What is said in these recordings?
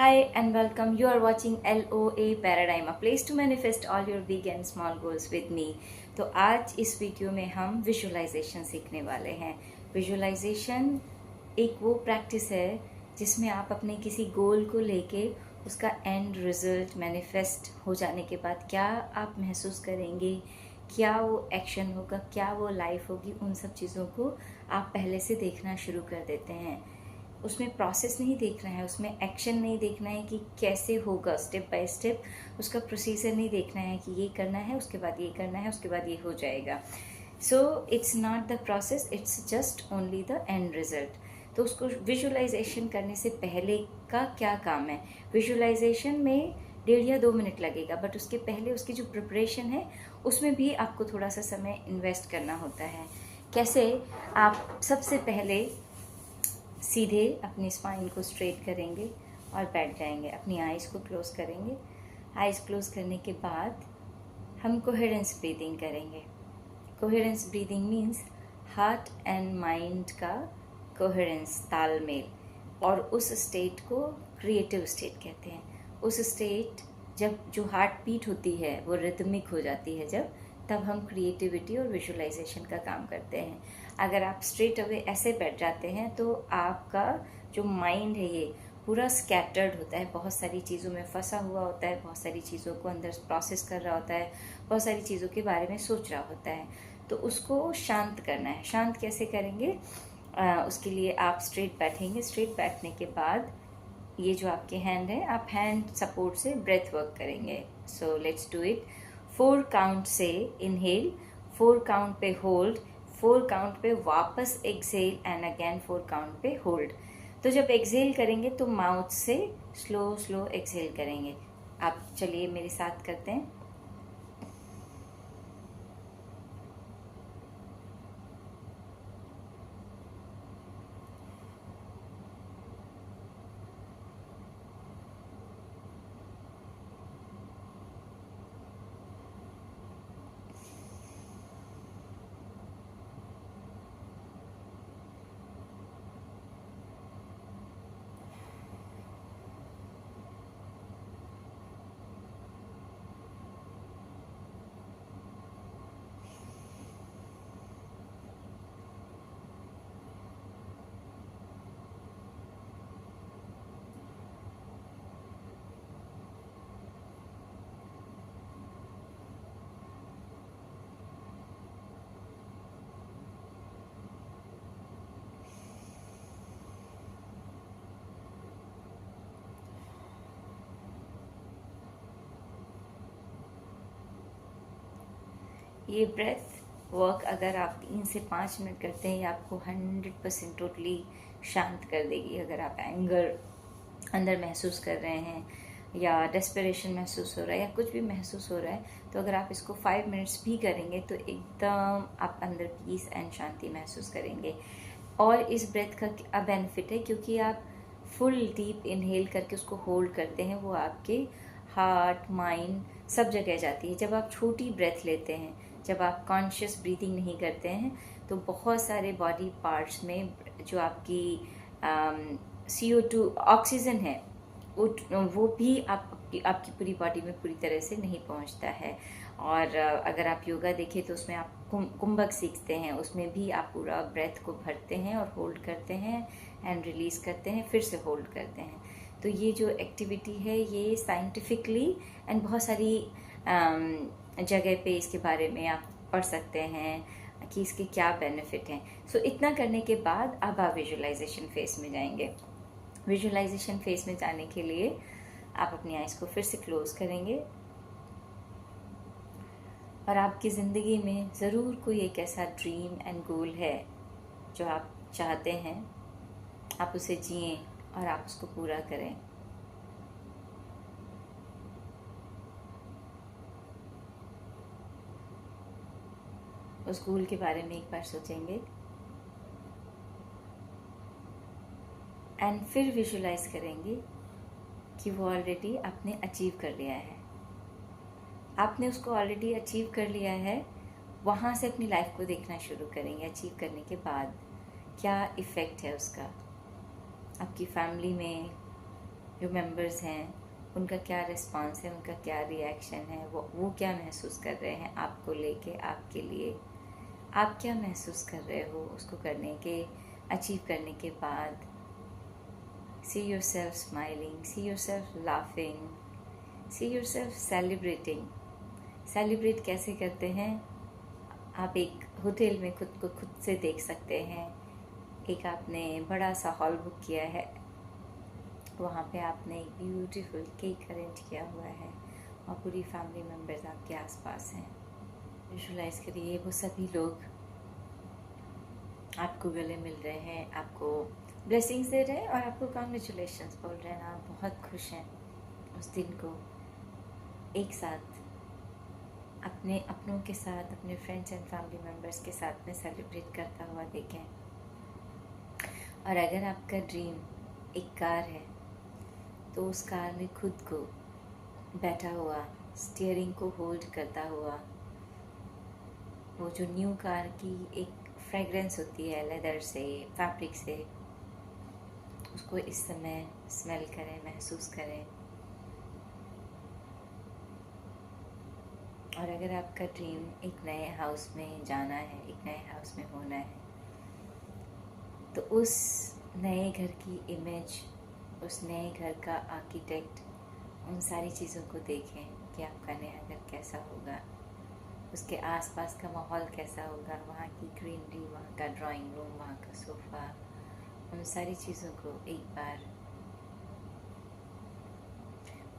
Hi and welcome. You are watching LOA Paradigm, a place to manifest all your big and small goals with me. तो आज इस video में हम visualisation सीखने वाले हैं. विजुअलाइजेशन एक वो प्रैक्टिस है जिसमें आप अपने किसी गोल को लेके उसका एंड रिजल्ट मैनिफेस्ट हो जाने के बाद क्या आप महसूस करेंगे, क्या वो एक्शन होगा, क्या वो लाइफ होगी, उन सब चीज़ों को आप पहले से देखना शुरू कर देते हैं. उसमें प्रोसेस नहीं देखना है, उसमें एक्शन नहीं देखना है कि कैसे होगा स्टेप बाय स्टेप, उसका प्रोसीजर नहीं देखना है कि ये करना है उसके बाद ये करना है उसके बाद ये हो जाएगा. So it's not the process, it's just only the end result. तो उसको विजुअलाइजेशन करने से पहले का क्या काम है. विजुअलाइजेशन में 1.5 या 2 मिनट लगेगा, बट उसके पहले उसकी जो प्रिपरेशन है उसमें भी आपको थोड़ा सा समय इन्वेस्ट करना होता है. कैसे? आप सबसे पहले सीधे अपनी स्पाइन को स्ट्रेट करेंगे और बैठ जाएंगे. अपनी आइज़ को क्लोज करेंगे. आइज़ क्लोज करने के बाद हम कोहेरेंस ब्रीदिंग करेंगे. Coherence breathing means heart and mind का कोहेरेंस, तालमेल. और उस स्टेट को क्रिएटिव स्टेट कहते हैं. उस स्टेट जब जो हार्ट बीट होती है वो रिदमिक हो जाती है, जब तब हम क्रिएटिविटी और विजुअलाइजेशन का काम करते हैं. अगर आप स्ट्रेट अवे ऐसे बैठ जाते हैं तो आपका जो माइंड है ये पूरा स्कैटर्ड होता है, बहुत सारी चीज़ों में फंसा हुआ होता है, बहुत सारी चीज़ों को अंदर प्रोसेस कर रहा होता है, बहुत सारी चीज़ों के बारे में सोच रहा होता है. तो उसको शांत करना है. शांत कैसे करेंगे? उसके लिए आप स्ट्रेट बैठेंगे. स्ट्रेट बैठने के बाद ये जो आपके हैंड है, आप हैंड सपोर्ट से ब्रेथ वर्क करेंगे. So let's do it. 4 count से इनहेल, 4 काउंट पे होल्ड, 4 काउंट पे वापस एक्सहेल एंड अगेन 4 काउंट पे होल्ड. तो जब एक्सहेल करेंगे तो माउथ से स्लो स्लो एक्सहेल करेंगे. आप चलिए मेरे साथ करते हैं. ये ब्रेथ वर्क अगर आप 3 से 5 मिनट करते हैं, ये आपको 100% टोटली शांत कर देगी. अगर आप एंगर अंदर महसूस कर रहे हैं या डेस्परेशन महसूस हो रहा है या कुछ भी महसूस हो रहा है, तो अगर आप इसको 5 मिनट्स भी करेंगे तो एकदम आप अंदर पीस एंड शांति महसूस करेंगे. और इस ब्रेथ का बेनिफिट है क्योंकि आप फुल डीप इनहेल करके उसको होल्ड करते हैं, वो आपके हार्ट माइंड सब जगह जाती है. जब आप छोटी ब्रेथ लेते हैं, जब आप कॉन्शियस ब्रीदिंग नहीं करते हैं, तो बहुत सारे बॉडी पार्ट्स में जो आपकी CO2 ऑक्सीजन है वो भी आपकी पूरी बॉडी में पूरी तरह से नहीं पहुंचता है. और अगर आप योगा देखें तो उसमें आप कुंभक सीखते हैं, उसमें भी आप पूरा ब्रेथ को भरते हैं और होल्ड करते हैं एंड रिलीज करते हैं, फिर से होल्ड करते हैं. तो ये जो एक्टिविटी है ये साइंटिफिकली एंड बहुत सारी जगह पे इसके बारे में आप पढ़ सकते हैं कि इसके क्या बेनिफिट हैं. सो इतना करने के बाद अब आप विजुअलाइजेशन फेज में जाएंगे. विजुअलाइजेशन फेज में जाने के लिए आप अपनी आइज़ को फिर से क्लोज करेंगे और आपकी ज़िंदगी में ज़रूर कोई एक ऐसा ड्रीम एंड गोल है जो आप चाहते हैं, आप उसे जिएं और आप उसको पूरा करें. उस गोल के बारे में एक बार सोचेंगे एंड फिर विजुलाइज करेंगे कि वो ऑलरेडी आपने अचीव कर लिया है. आपने उसको ऑलरेडी अचीव कर लिया है. वहाँ से अपनी लाइफ को देखना शुरू करेंगे. अचीव करने के बाद क्या इफ़ेक्ट है उसका आपकी फैमिली में, जो मेंबर्स हैं उनका क्या रिस्पांस है, उनका क्या रिएक्शन है, वो क्या महसूस कर रहे हैं आपको लेके, आपके लिए। आप क्या महसूस कर रहे हो उसको करने के, अचीव करने के बाद। See your self smiling, see your self laughing, see your self celebrating. Celebrate कैसे करते हैं? आप एक होटल में खुद को खुद से देख सकते हैं। एक आपने बड़ा सा हॉल बुक किया है, वहाँ पे आपने एक ब्यूटीफुल केक अरेंज किया हुआ है और पूरी फैमिली मेम्बर्स आपके आसपास हैं। विजुलाइज करिए वो सभी लोग आपको गले मिल रहे हैं, आपको ब्लेसिंग्स दे रहे हैं और आपको कॉन्ग्रेचुलेशंस बोल रहे हैं। आप बहुत खुश हैं। उस दिन को एक साथ अपने अपनों के साथ, अपने फ्रेंड्स एंड फैमिली मेम्बर्स के साथ में सेलिब्रेट करता हुआ देखें। और अगर आपका ड्रीम एक कार है तो उस कार में खुद को बैठा हुआ, स्टीयरिंग को होल्ड करता हुआ, वो जो न्यू कार की एक फ्रेगरेंस होती है लेदर से, फैब्रिक से, उसको इस समय स्मेल करें, महसूस करें। और अगर आपका ड्रीम एक नए हाउस में जाना है, एक नए हाउस में होना है, तो उस नए घर की इमेज, उस नए घर का आर्किटेक्ट, उन सारी चीज़ों को देखें कि आपका नया घर कैसा होगा, उसके आसपास का माहौल कैसा होगा, वहाँ की ग्रीनरी, वहाँ का ड्राइंग रूम, वहाँ का सोफ़ा, उन सारी चीज़ों को एक बार,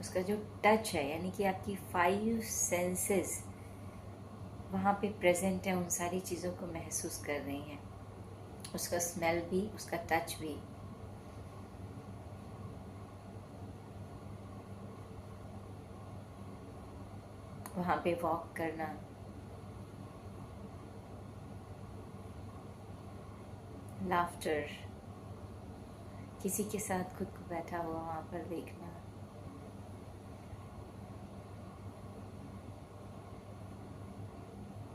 उसका जो टच है, यानी कि आपकी 5 सेंसेस वहाँ पे प्रेजेंट है, उन सारी चीज़ों को महसूस कर रही हैं। उसका स्मेल भी, उसका टच भी। वहाँ पे वॉक करना, लाफ्टर, किसी के साथ खुद को बैठा हुआ वहाँ पर देखना,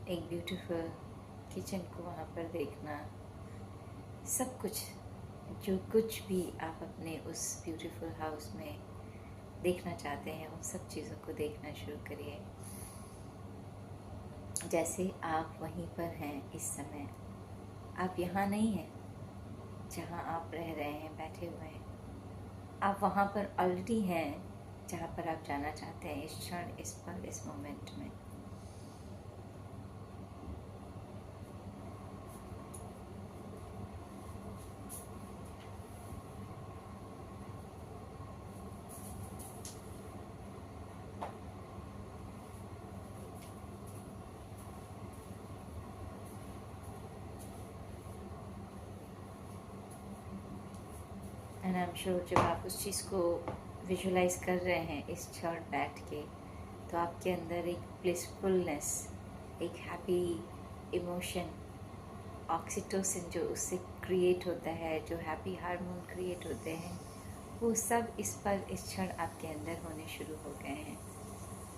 एक ब्यूटीफुल किचन को वहाँ पर देखना, सब कुछ, जो कुछ भी आप अपने उस ब्यूटीफुल हाउस में देखना चाहते हैं, उन सब चीज़ों को देखना शुरू करिए। जैसे आप वहीं पर हैं इस समय, आप यहाँ नहीं हैं जहाँ आप रह रहे हैं, बैठे हुए हैं, आप वहाँ पर ऑलरेडी हैं जहाँ पर आप जाना चाहते हैं, इस क्षण, इस पल, इस मोमेंट में। एंड आई एम श्योर जब आप उस चीज़ को विजुलाइज कर रहे हैं इस क्षण बैठ के, तो आपके अंदर एक ब्लिसफुलनेस, एक हैप्पी इमोशन, ऑक्सीटोसिन जो उससे क्रिएट होता है, जो हैप्पी हार्मोन क्रिएट होते हैं, वो सब इस पल, इस क्षण आपके अंदर होने शुरू हो गए हैं।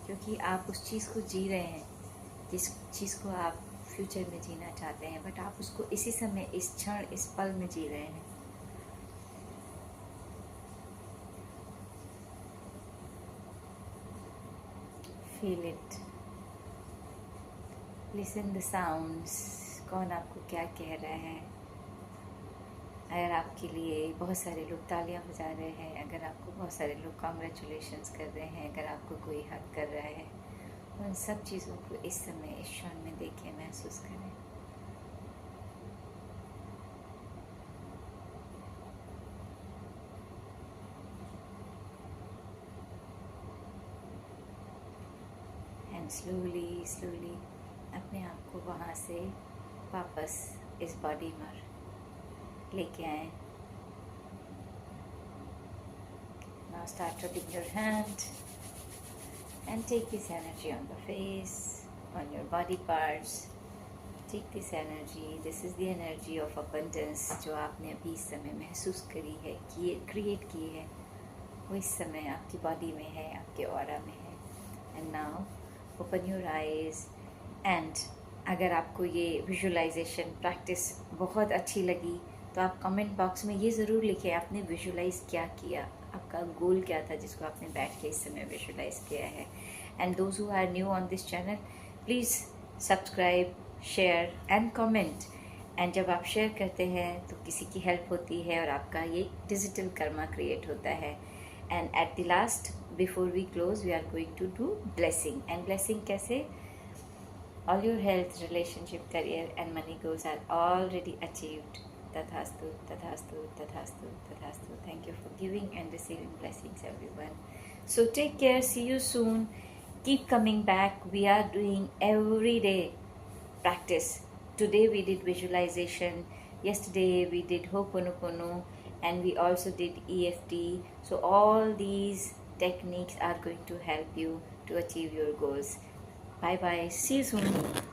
क्योंकि आप उस चीज़ को जी रहे हैं जिस चीज़ को आप फ्यूचर में जीना चाहते हैं, बट आप उसको इसी समय, इस क्षण, इस पल में जी रहे हैं। Feel it, listen the sounds, कौन आपको क्या कह रहा है। अगर आपके लिए बहुत सारे लोग तालियां बजा रहे हैं, अगर आपको बहुत सारे लोग कॉन्ग्रेचुलेशंस कर रहे हैं, अगर आपको कोई हक कर रहा है, उन सब चीज़ों को इस समय, इस क्षण में देखें, महसूस करें। एंड स्लोली स्लोली अपने आप को वहाँ से वापस इस बॉडी में लेके आए। Now start rubbing your hand and take this energy on the face, on your body parts. Take this energy. This is the energy of abundance जो आपने अभी इस समय महसूस करी है, क्रिएट की है, वो इस समय आपकी बॉडी में है, आपके ऑरा में है। And now open your eyes and अगर आपको ये विजुलाइजेशन प्रैक्टिस बहुत अच्छी लगी तो आप कमेंट बॉक्स में ये ज़रूर लिखें आपने विजुलाइज क्या किया। आपका गोल क्या था जिसको आपने बैठ के इस समय विजुलाइज किया है। And those who are new on this channel, please subscribe, share and comment. And जब आप शेयर करते हैं तो किसी की हेल्प होती है और आपका ये डिजिटल कर्मा क्रिएट होता है। And at the last, before we close, we are going to do blessing. And blessing कैसे? All your health, relationship, career and money goals are already achieved. Tathastu, Tathastu, Tathastu, Tathastu. Thank you for giving and receiving blessings, everyone. So take care. See you soon. Keep coming back. We are doing everyday practice. Today we did visualization. Yesterday we did Ho'oponopono, and we also did EFT. So all these techniques are going to help you to achieve your goals. Bye bye. See you soon.